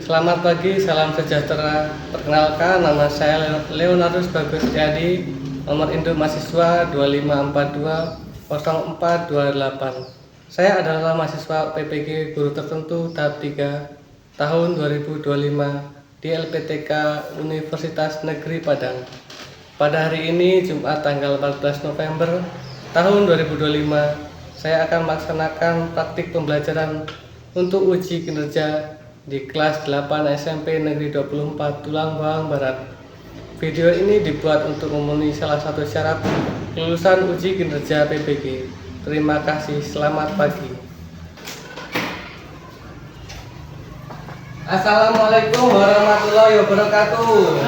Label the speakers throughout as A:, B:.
A: Selamat pagi, salam sejahtera. Perkenalkan, nama saya Leonardus Bagus Riyadi, nomor induk mahasiswa 25420428. Saya adalah mahasiswa PPG Guru Tertentu tahap 3 tahun 2025 di LPTK Universitas Negeri Padang. Pada hari ini, Jumat tanggal 14 November tahun 2025, saya akan melaksanakan praktik pembelajaran untuk uji kinerja di kelas 8 SMP Negeri 24 Tulang Bawang Barat. Video ini dibuat untuk memenuhi salah satu syarat kelulusan uji kinerja PPG. Terima kasih, selamat pagi. Assalamualaikum warahmatullahi wabarakatuh.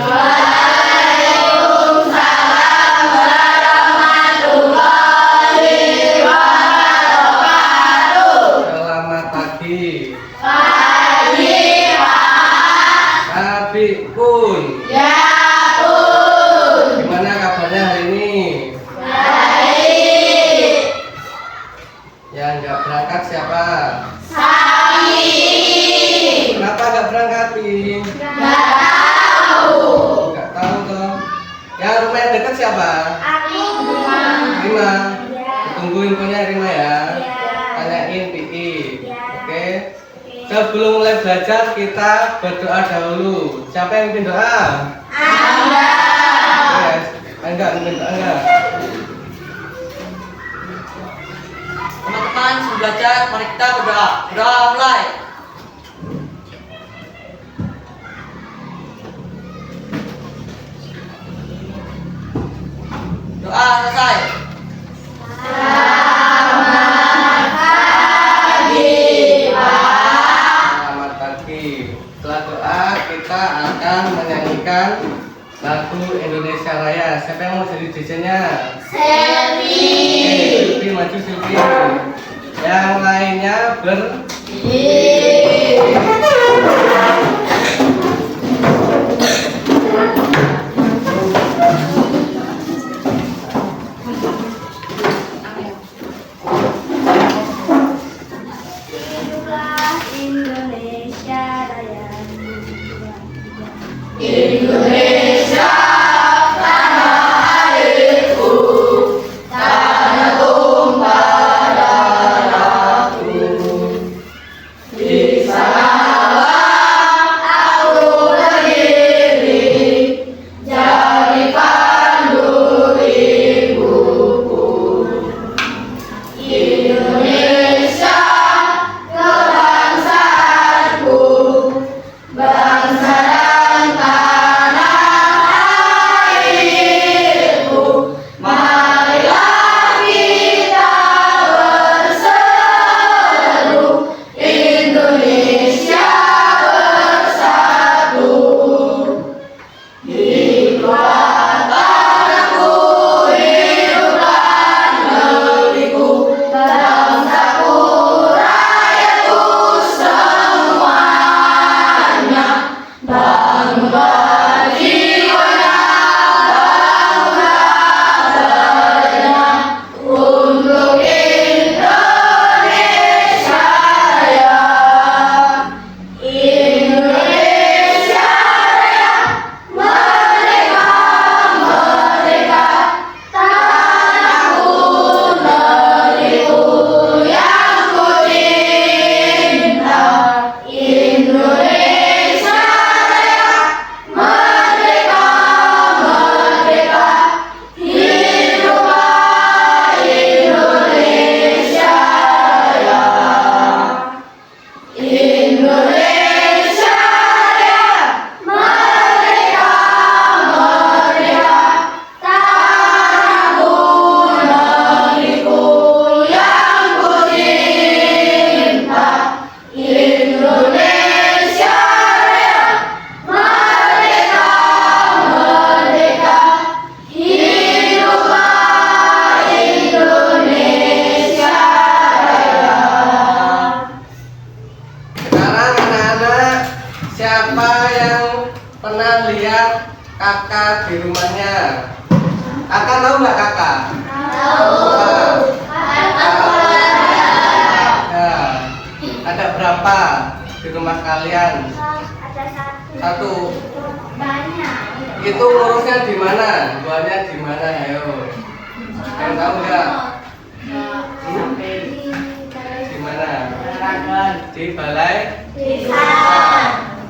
A: Abi Pun.
B: Ya Pun.
A: Gimana kabarnya hari ini?
B: Baik.
A: Yang nggak berangkat siapa?
B: Sami.
A: Kenapa nggak berangkat, Pi?
B: Nggak tahu.
A: Nggak tahu toh. Yang rumah yang dekat siapa?
B: Aku.
A: Rima.
B: Ya.
A: Tunggu infonya Rima ya.
B: Ya.
A: Tanyain Pi.
B: Ya.
A: Oke. Sebelum mulai belajar kita berdoa dahulu. Siapa yang mimpin doa?
B: Anda.
A: Yes. Enggak mimpin doa enggak.
C: Teman-teman sebelum belajar, mari kita berdoa. Berdoa mulai. Doa selesai.
A: Selamat pagi. Setelah doa kita akan menyanyikan lagu Indonesia Raya. Siapa yang mau jadi DJ-nya?
B: Selvi.
A: Silvi, maju Silvi. Yang lainnya
B: Hiduplah Indonesia Raya.
C: Indonesia, tanah airku, tanah tumpah darahku. Di sanalah aku berdiri, jadi pandu ibuku. Indonesia, kebangsaanku, bangsa dan tanah airku. Marilah kita berseru, Indonesia bersatu. Hiduplah tanahku, hiduplah negeriku, bangsaku, rakyatku semuanya. Bangga jiwanya, bangga badannya, untuk Indonesia Raya. Indonesia Raya, merdeka, merdeka, tanahku, negeriku yang ku cinta. Indonesia Raya, merdeka, merdeka, hiduplah Indonesia Raya. Indonesia Raya, merdeka, merdeka, tanahku, negeriku yang ku cinta. Indonesia Raya, merdeka, merdeka, hiduplah Indonesia Raya.
A: sekarang anak-anak, siapa yang pernah lihat kakak di rumahnya? Kakak tahu nggak kakak?
B: Tahu.
A: Ada berapa di rumah kalian?
B: Ada
A: Satu.
B: Banyak.
A: Itu ngurusnya di mana? Buahnya di mana? Ayo. Yang tahu nggak? Di mana? Di balai.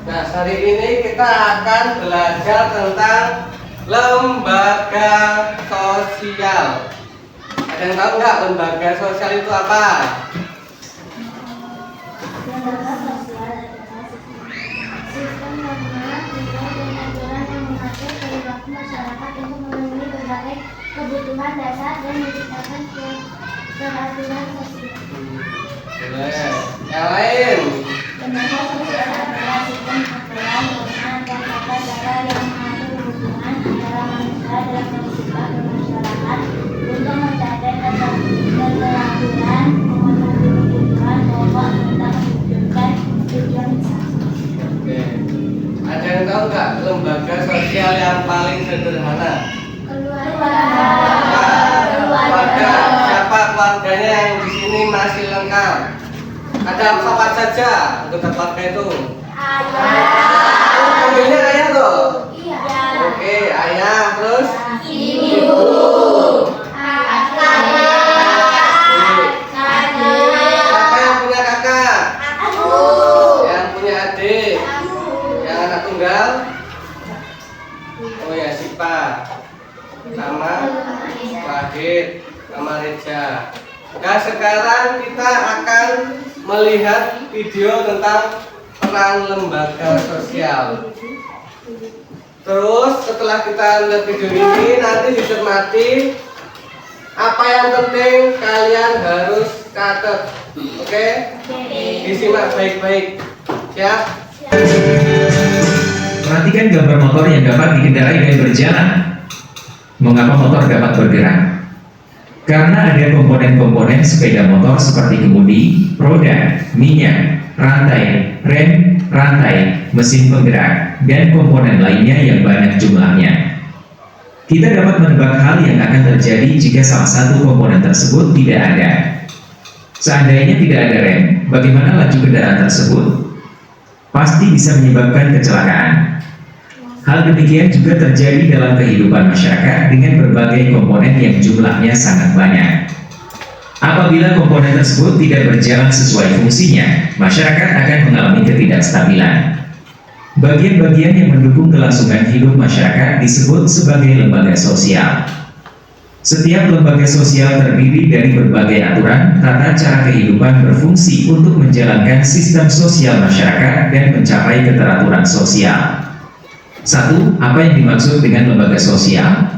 A: Nah, hari ini kita akan belajar tentang lembaga sosial. Ada yang tahu nggak lembaga sosial itu apa?
B: Lembaga sosial adalah sistem norma, nilai dan aturan yang mengatur perilaku masyarakat untuk memenuhi berbagai kebutuhan dasar dan menciptakan peraturan sosial.
A: Boleh. Yang lain?
B: Lembaga sosial adalah sistem aturan, norma, dan tata cara yang mengatur hubungan antara manusia dan manusia bermasyarakat untuk mencapai keteraturan, memenuhi kebutuhan pokok serta mewujudkan tujuan besar.
A: Oke. Ada yang tahu nggak lembaga sosial yang paling sederhana? Keluarga. Siapa keluarganya yang di sini masih lengkap? Ada siapa saja anggota keluarga itu? Panggilnya ayah tuh. Oke, ayah terus. Siapa yang punya kakak? Yang punya adik? Yang anak tunggal? Oh ya, Sipa sama Wahid sama Reja. Nah, sekarang kita akan melihat video tentang peran lembaga sosial. Terus setelah kita lihat video ini, nanti dicermati apa yang penting kalian harus catat. Oke? Disimak baik-baik. Siap?
D: Perhatikan gambar motor yang dapat dikendarai dengan berjalan. Mengapa motor dapat bergerak? Karena ada komponen-komponen sepeda motor seperti kemudi, roda, minyak, rantai, rem, rantai, mesin penggerak, dan komponen lainnya yang banyak jumlahnya. Kita dapat menebak hal yang akan terjadi jika salah satu komponen tersebut tidak ada. Seandainya tidak ada rem, bagaimana laju kendaraan tersebut? Pasti bisa menyebabkan kecelakaan. Hal demikian juga terjadi dalam kehidupan masyarakat dengan berbagai komponen yang jumlahnya sangat banyak. Apabila komponen tersebut tidak berjalan sesuai fungsinya, masyarakat akan mengalami ketidakstabilan. Bagian-bagian yang mendukung kelangsungan hidup masyarakat disebut sebagai lembaga sosial. Setiap lembaga sosial terdiri dari berbagai aturan, tata cara kehidupan berfungsi untuk menjalankan sistem sosial masyarakat dan mencapai keteraturan sosial. 1. Apa yang dimaksud dengan lembaga sosial?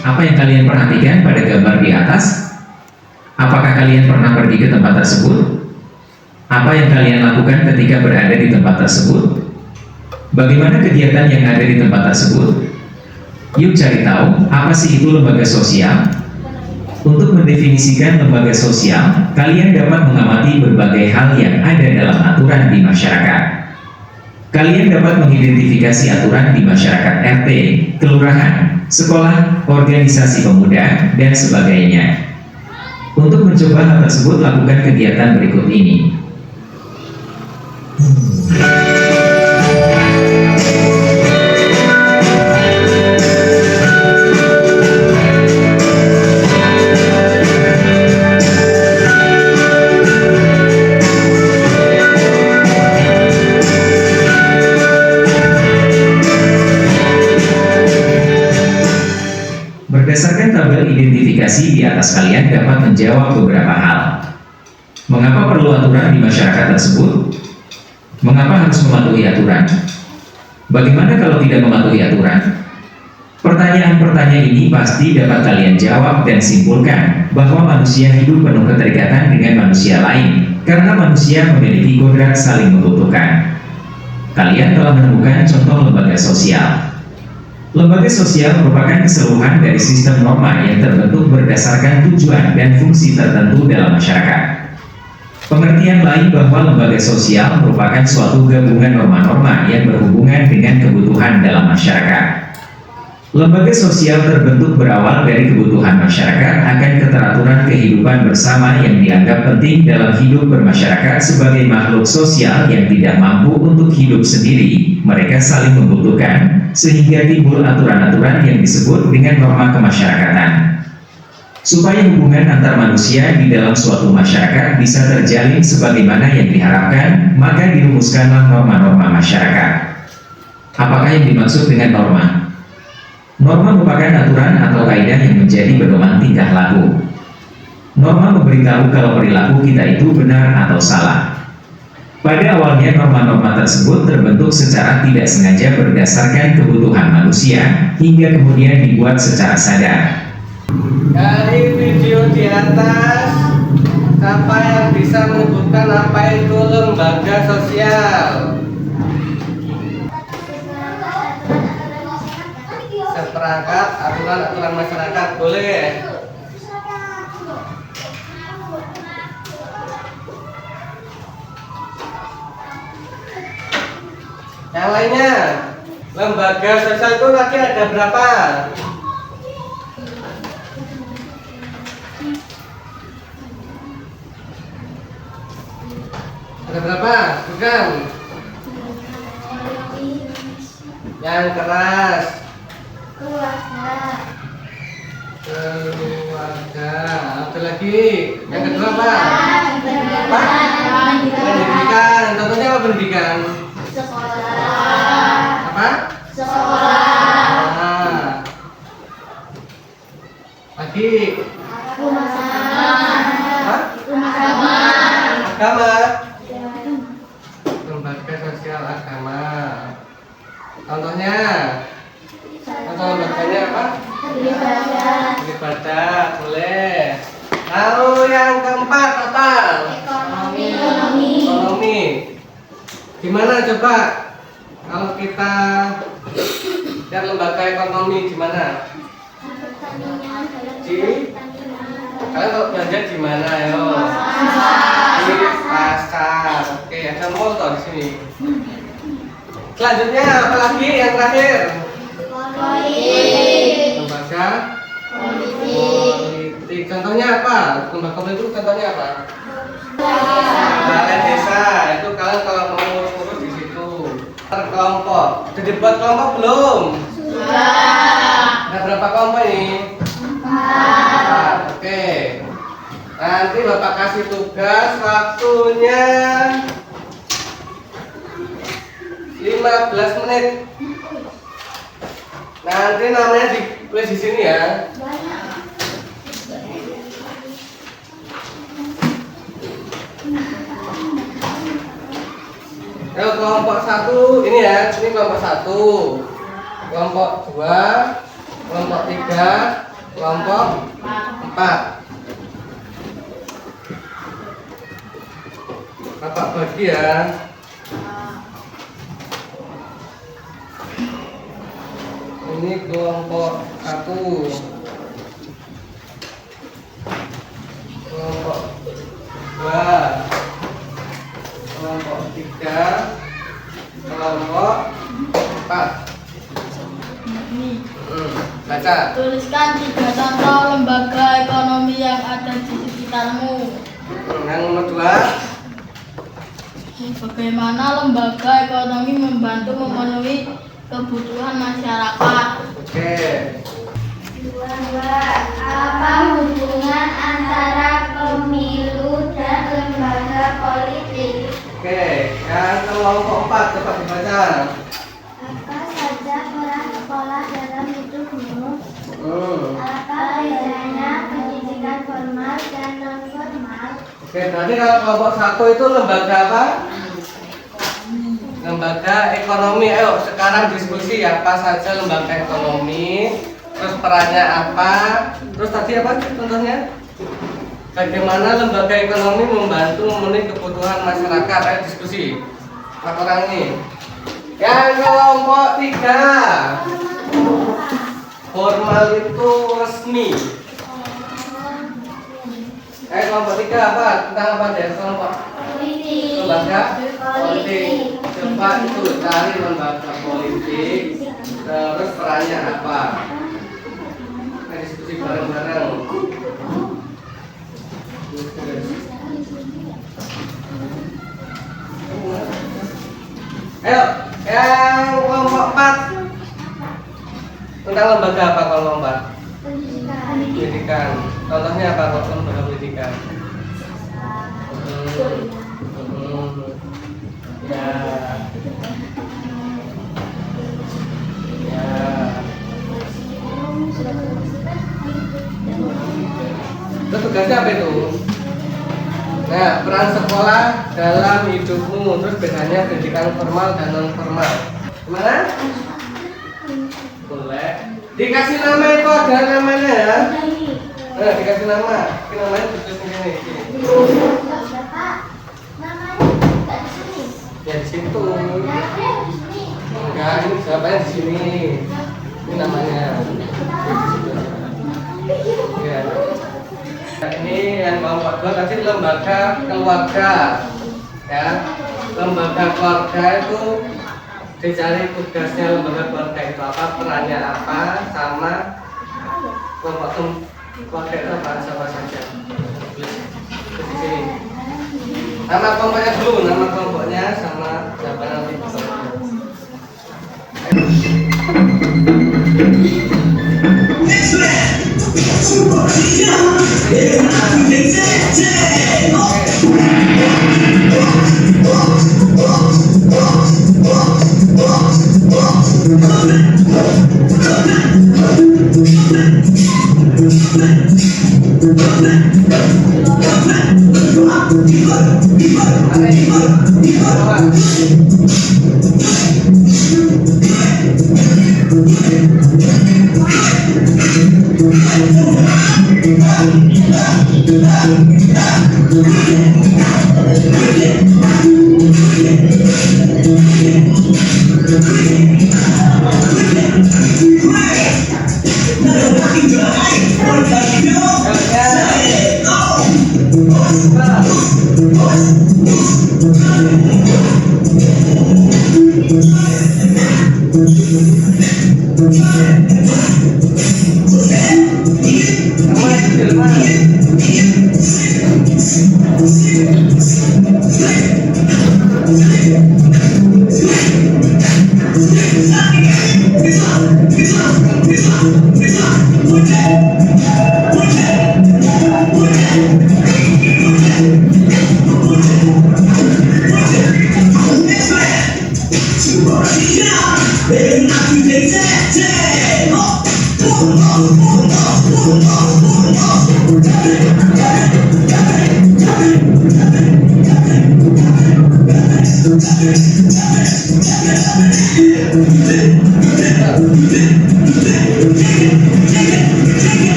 D: Apa yang kalian perhatikan pada gambar di atas? Apakah kalian pernah pergi ke tempat tersebut? Apa yang kalian lakukan ketika berada di tempat tersebut? Bagaimana kegiatan yang ada di tempat tersebut? Yuk cari tahu, apa sih itu lembaga sosial? Untuk mendefinisikan lembaga sosial, kalian dapat mengamati berbagai hal yang ada dalam aturan di masyarakat. Kalian dapat mengidentifikasi aturan di masyarakat RT, kelurahan, sekolah, organisasi pemuda, dan sebagainya. Untuk mencoba hal tersebut, lakukan kegiatan berikut ini. Berdasarkan tabel identifikasi di atas, kalian dapat menjawab beberapa hal. Mengapa perlu aturan di masyarakat tersebut? Mengapa harus mematuhi aturan? Bagaimana kalau tidak mematuhi aturan? Pertanyaan-pertanyaan ini pasti dapat kalian jawab dan simpulkan bahwa manusia hidup penuh keterikatan dengan manusia lain karena manusia memiliki kodrat saling membutuhkan. Kalian telah menemukan contoh lembaga sosial. Lembaga sosial merupakan keseluruhan dari sistem norma yang terbentuk berdasarkan tujuan dan fungsi tertentu dalam masyarakat. Pengertian lain bahwa lembaga sosial merupakan suatu gabungan norma-norma yang berhubungan dengan kebutuhan dalam masyarakat. Lembaga sosial terbentuk berawal dari kebutuhan masyarakat akan keteraturan kehidupan bersama yang dianggap penting dalam hidup bermasyarakat sebagai makhluk sosial yang tidak mampu untuk hidup sendiri. Mereka saling membutuhkan, sehingga timbul aturan-aturan yang disebut dengan norma kemasyarakatan. Supaya hubungan antar manusia di dalam suatu masyarakat bisa terjalin sebagaimana yang diharapkan, maka dirumuskanlah norma-norma masyarakat. Apakah yang dimaksud dengan norma? Norma merupakan aturan atau kaidah yang menjadi pedoman tingkah laku. Norma memberitahu kalau perilaku kita itu benar atau salah. Pada awalnya norma-norma tersebut terbentuk secara tidak sengaja berdasarkan kebutuhan manusia, hingga kemudian dibuat secara sadar.
A: Dari video di atas, siapa yang bisa menyebutkan apa itu lembaga sosial? Seperangkat aturan-aturan masyarakat, boleh. Yang lainnya, lembaga sosial itu tadi ada berapa? Ada berapa? Bukan. Yang keras. Keluarga. Apa lagi? Yang kedua apa? Apa? Pendidikan. Contohnya apa pendidikan? Apa? Nah. Lagi. Apa? Agama. Lembaga sosial agama. Contohnya? Contoh lembaganya apa? Ibadah, boleh. Lalu yang keempat apa? Ekonomi. Gimana coba kalau kita lihat lembaga ekonomi gimana? Kalian kalau belanja di mana yo? Di pasar. Oke, ada mall toh di sini. Selanjutnya apa lagi yang terakhir? Lembaga politik. Contohnya apa? Lembaga politik itu contohnya apa? Balai desa. Itu kalian kalau mau ngurus di situ. Kelompok. Sudah dibuat kelompok belum? Sudah. Ada berapa kelompok ini? 4. Oke. Nanti Bapak kasih tugas, waktunya 15 menit. Nanti namanya ditulis di sini ya. Kalau kelompok 1 ini ya, ini kelompok 1, kelompok 2, kelompok 3, kelompok 4. Bapak bagi ya. Ini kelompok 1, kelompok 2, kelompok 3, kelompok 4. Baca.
C: Tuliskan 3 contoh lembaga ekonomi yang ada di sekitarmu.
A: Yang nomor 2.
C: Bagaimana lembaga ekonomi membantu memenuhi kebutuhan masyarakat?
A: Oke.
B: 2. Apa hubungan antara pemilu dan lembaga politik?
A: Oke, yang kelompok 4 coba dibaca.
B: Apa saja peran sekolah dalam hidupmu? Apa bedanya pendidikan formal dan non formal?
A: Oke, berarti kalau kelompok 1 itu lembaga apa? Lembaga ekonomi. Ayo sekarang diskusi apa saja lembaga ekonomi, terus perannya apa, terus tadi apa contohnya? Bagaimana lembaga ekonomi membantu memenuhi kebutuhan masyarakat? Ayo diskusi. Empat orang ini. Yang kelompok 3. Formal itu resmi. Kelompok 3 apa? Tentang apa deh kelompok? Lembaga politik. Coba itu cari lembaga politik. Terus perannya apa? Kita diskusi bareng-bareng. Ayo, yang kelompok 4 tentang lembaga apa kelompok 4? Pendidikan. Contohnya apa kalau lembaga pendidikan? Ya. Ya. Terus tugasnya apa itu? Nah, peran sekolah dalam hidupmu. Terus bedanya pendidikan formal dan non formal. Gimana? Boleh. Dikasih nama itu ada namanya ya. Nah, dikasih nama. Ini namanya tulis ini.
B: Bapak, namanya nggak di sini.
A: Ya di situ.
B: Namanya di sini.
A: Enggak, ini siapanya di sini. Ini namanya. Ya. Nah, ini yang kelompok 2 tadi lembaga keluarga. Ya. Lembaga keluarga itu dicari tugasnya lembaga keluarga itu apa, perannya apa, sama kelompok keluarga itu apa saja. Di sini. Nama kelompoknya dulu, nama kelompoknya sama jawaban nanti.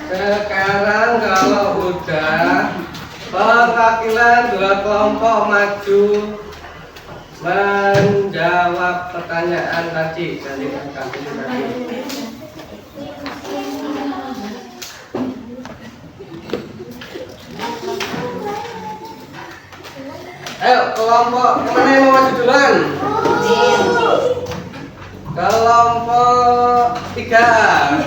A: Sekarang kalau udah perwakilan dua kelompok maju menjawab pertanyaan tadi dari tadi. Ayo kelompok kemana yang mau maju duluan? Kelompok 3.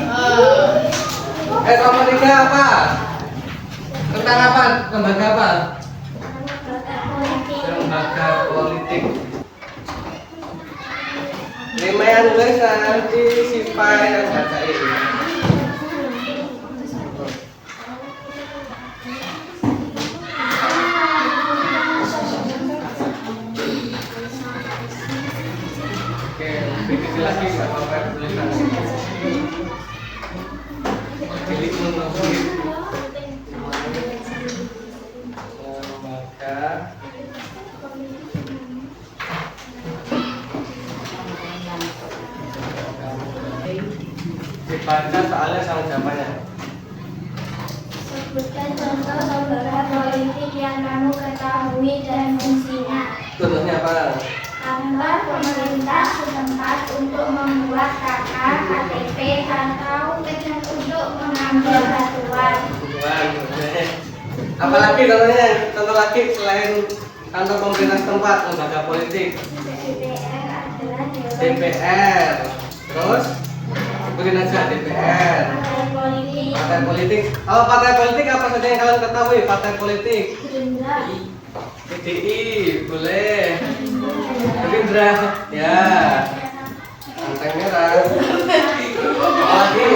A: Kelompok 3 apa? Tentang apa? Lembaga apa? Lembaga politik. Lima yang nulis nanti Sipai yang bacain. Oke, lebih kecil lagi nggak apa-apa tulisan. Pilih menurut Baca soalnya sama jawabannya.
B: Sebutkan contoh lembaga politik yang kamu ketahui dan fungsinya.
A: Contohnya apa?
B: Kantor pemerintah setempat untuk membuat KK, KTP, atau untuk mengambil bantuan.
A: Apalagi contohnya, contoh lagi selain kantor pemerintah setempat, lembaga politik.
B: DPR adalah dewan
A: DPR. Terus sebutin aja DPR.
B: partai politik.
A: Partai politik. Kalau partai politik apa saja yang kalian ketahui? Partai politik.
B: Gerindra.
A: PDI boleh. Gerindra ya. Partai merah. Lagi.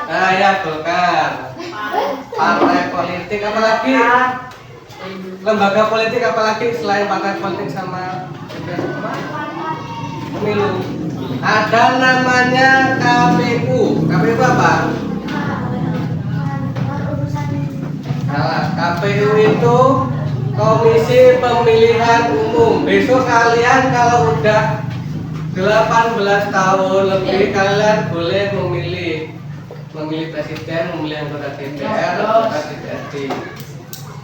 A: Nah ya Golkar. Partai politik apa lagi? Lembaga politik apa lagi selain partai politik sama pemilu? Ada namanya KPU. KPU apa? Salah. KPU itu Komisi Pemilihan Umum. Besok kalian kalau udah 18 tahun lebih kalian boleh memilih presiden, memilih anggota DPR, anggota DPRD.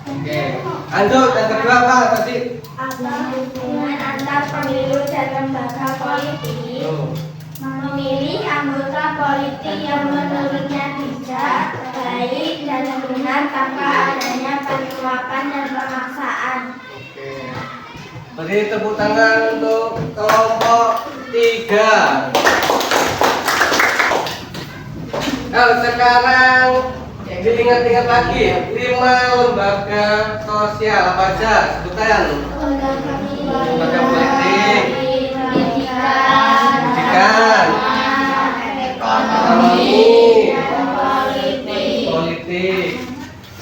A: Oke. Lanjut yang kedua apa tadi?
B: Apa hubungan antar pemilu dan lembaga politik?
A: Tuh.
B: Memilih anggota politik yang menurutnya bijak, baik, dan benar tanpa adanya penyuapan dan pemaksaan.
A: Oke. Beri tepuk tangan untuk kelompok 3. Nah, sekarang diingat-ingat lagi 5 lembaga sosial apa aja sebutan? Lembaga politik, pendidikan, ekonomi, politik.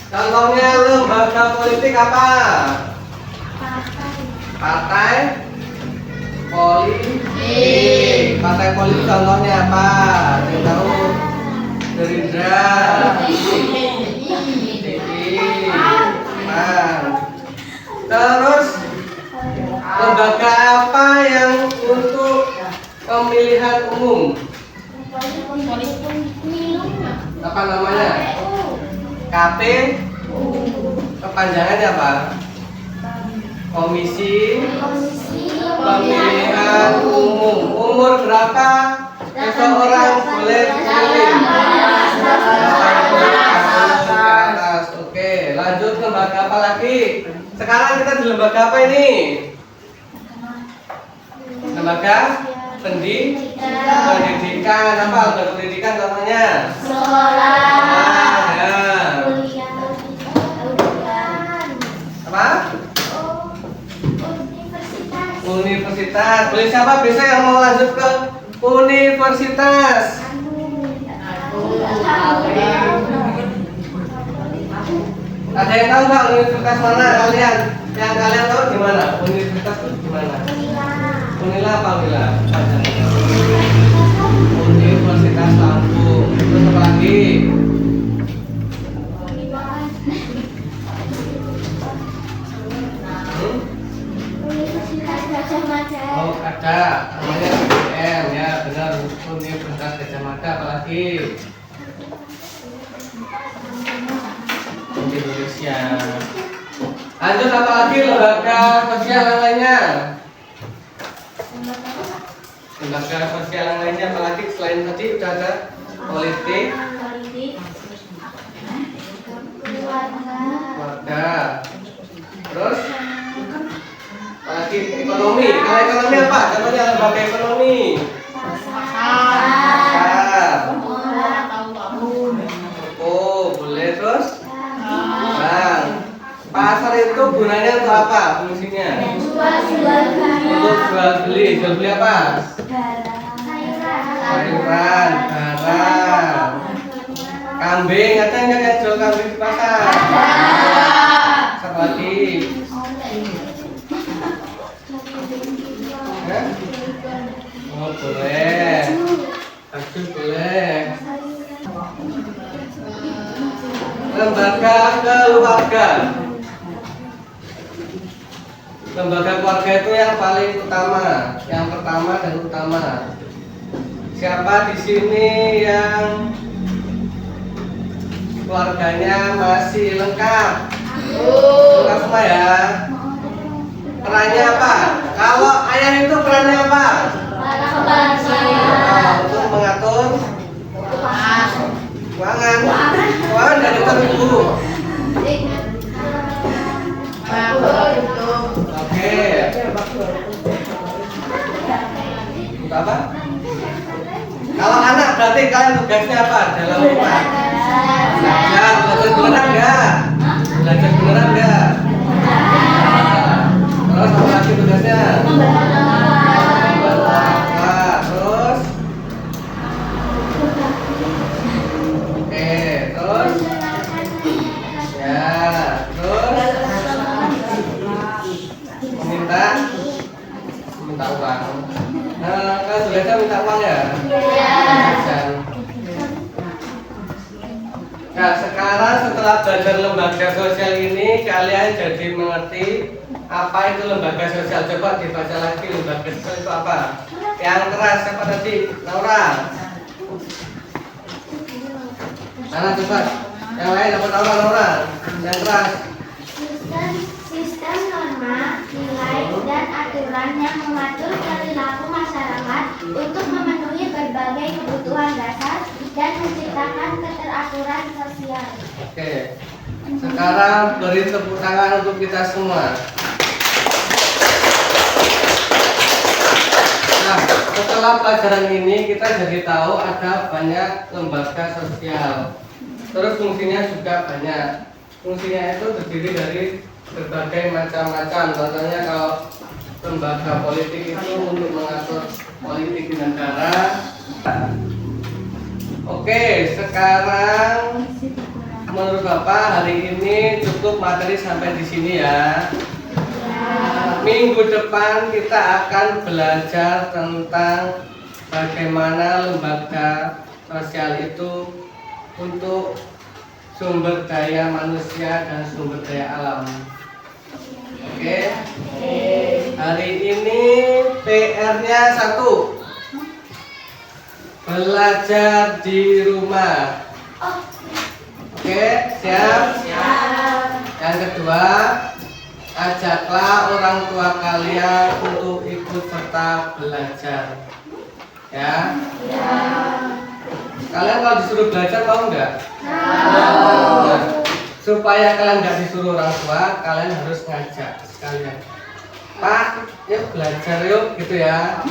A: Contohnya lembaga politik apa? Partai politik. Partai politik contohnya apa? Yang tahu? Gerindra, terus lembaga apa yang untuk pemilihan umum? Apa namanya? KP. Kepanjangannya apa? Komisi Pemilihan Umum. Umur berapa seseorang boleh dipilih? 18 ke atas. Oke, lanjut lembaga apa lagi? Sekarang kita di lembaga apa ini? Lembaga pendidikan. Apa lembaga pendidikan contohnya?
B: Sekolah.
A: Ya. Apa? Universitas. Boleh siapa bisa yang mau lanjut ke universitas? Ada yang tahu nggak universitas mana kalian? Yang kalian tahu di mana? Universitas itu di mana? Unila apa Unila? Universitas Lampung. Terus apa lagi? Oh ada, namanya UGM ya benar, Universitas Gajah Mada. Apalagi Indonesia. Lanjut apa lagi lembaga sosial yang lainnya? Lembaga sosial yang lainnya apalagi selain tadi udah ada politik, keluarga, terus apalagi ekonomi. Kalau ekonomi apa? Contohnya lembaga ekonomi. Pasar. Oh boleh terus? Bang. Pasar itu gunanya untuk apa? Fungsinya? Untuk jual beli. Jual beli apa? Sayuran, barang. Kambing, ada nggak yang jual kambing di pasar? Satu lagi. Ya? Oh boleh. Baju boleh. Lembaga keluarga. Lembaga keluarga itu yang paling utama, yang pertama dan utama. Siapa di sini yang keluarganya masih lengkap? Lengkap semua ya. Perannya apa? Kalau ayah itu perannya apa? Untuk mengatur keuangan. Keuangan dari ibu. Oke. Untuk apa? Kalau anak berarti kalian tugasnya apa dalam rumah? Belajar, belajar beneran enggak? Belajar beneran enggak? Terus apa lagi tugasnya? Terus? Oke, terus? Ya, terus? Meminta uang. Nah, kan tugasnya minta uang ya? Nah, sekarang setelah belajar lembaga sosial ini, kalian jadi mengerti apa itu lembaga sosial. Coba dibaca lagi, lembaga sosial itu apa? Yang keras siapa tadi? Laura. Mana coba? Yang lain dapat Laura. Yang keras.
B: Sistem norma, nilai, dan aturan yang mengatur perilaku masyarakat untuk memenuhi berbagai kebutuhan dasar dan menciptakan keteraturan sosial.
A: Oke. Sekarang beri tepuk tangan untuk kita semua. Nah, setelah pelajaran ini kita jadi tahu ada banyak lembaga sosial. Terus fungsinya juga banyak. Fungsinya itu terdiri dari berbagai macam-macam. Contohnya kalau lembaga politik itu untuk mengatur politik di negara. Oke, sekarang menurut Bapak hari ini cukup materi sampai di sini ya. Minggu depan kita akan belajar tentang bagaimana lembaga sosial itu untuk sumber daya manusia dan sumber daya alam. Oke. Hari ini PR-nya 1. Belajar di rumah. Oke, siap? Yang kedua, ajaklah orang tua kalian untuk ikut serta belajar. Ya? Kalian kalau disuruh belajar mau nggak? Nah, supaya kalian nggak disuruh orang tua, kalian harus ngajak sekalian. Pak, yuk belajar yuk, gitu ya.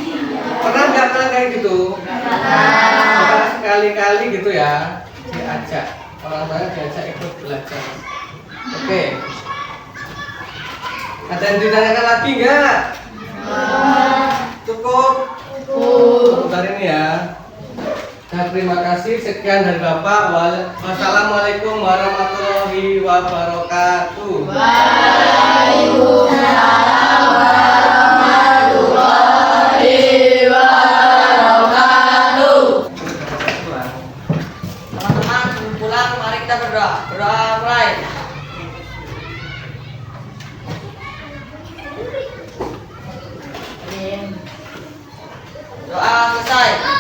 A: Pernah nggak kalian kayak gitu? Pernah sekali-kali gitu ya, diajak orang tua diajak ikut belajar. Oke. Ada yang ditanyakan lagi nggak? Cukup? Cukup hari ini ya. Nah, terima kasih. Sekian dari Bapak. Wassalamualaikum warahmatullahi wabarakatuh.
C: Waalaikumsalam warahmatullahi wabarakatuh.
E: Teman-teman sebelum pulang mari kita berdoa. Berdoa mulai. Doa selesai.